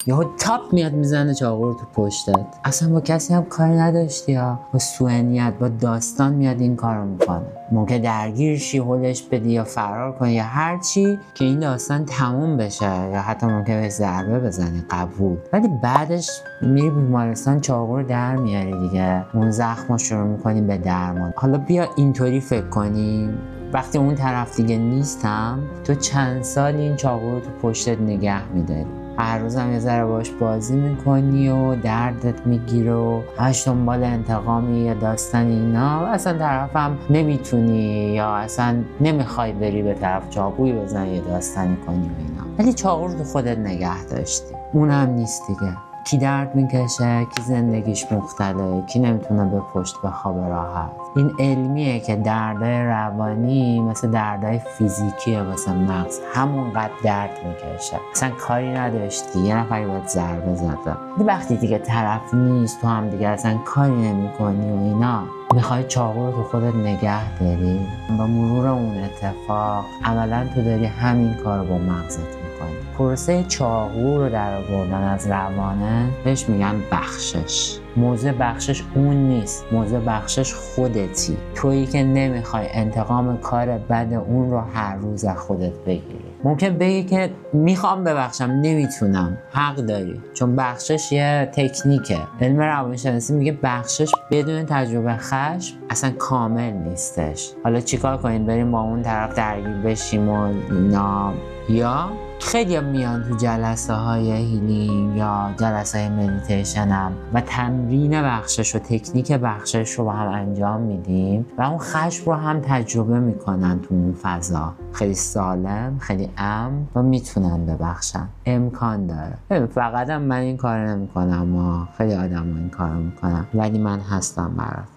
یهو تاپ میاد میزنه چاقو رو تو پشتت. اصلا با کسی هم کاری نداشتی یا با سوء با داستان میاد این کارو میکنه. ممکن درگیر شی، هولش بدی یا فرار کنی یا هر چی که این داستان تموم بشه، یا حتی ممکن بهش ضربه بزنی، قبول. ولی بعدش میری بیمارستان چاقو رو در میاری دیگه، اون زخم رو شروع میکنی به درمان. حالا بیا اینطوری فکر کنیم وقتی اون طرف دیگه نیستم، تو چند سال این چاقو رو تو پشتت نگه میداری، هر روزم یه ذره باش بازی میکنی و دردت میگیره و همش دنبال انتقامی یا داستانی اینا، اصلا طرفم نمیتونی یا اصلا نمیخوای بری به طرف چاقوی بزنی یا داستانی کنی و اینا، ولی چاقو رو تو خودت نگه داشتی. اونم نیست دیگه. کی درد میکشه، کی زندگیش مختله، کی نمیتونه به پشت بخوابه راحت. این علمیه که دردای روانی مثل دردای فیزیکیه واسه مغز، همونقدر درد میکشه. اصلا کاری نداشتی، یه نفری باید ضربه زده. وقتی دیگه طرف نیست، تو هم دیگه اصلا کاری نمیکنی و اینا، میخوای چاقو رو تو خودت نگه داری. با مرور اون اتفاق عملا تو داری همین کار رو با مغزت میکنی. پروسه چاقو رو در آوردن از روانه بهش میگن بخشش. موضوع بخشش اون نیست، موضوع بخشش خودتی، تویی که نمیخوای انتقام کار بد اون رو هر روز از خودت بگیری. ممکن بگی که میخوام ببخشم، نمیتونم. حق داری، چون بخشش یه تکنیکه. علم روانشناسی میگه بخشش بدون تجربه خشم اصلا کامل نیستش. حالا چیکار کنیم؟ بریم با اون طرف درگیر بشیم و اینا؟ یا خیلی میان تو جلسه های هیلینگ یا جلسه های مدیتیشن هم و تمرین بخشش و تکنیک بخشش رو با هم انجام میدیم و اون خشم رو هم تجربه میکنن تو اون فضا. خیلی سالم، خیلی امن و میتونن ببخشن. امکان داره. فقط هم من این کار نمیکنم، خیلی آدم این کار میکنن، ولی من هستم برات.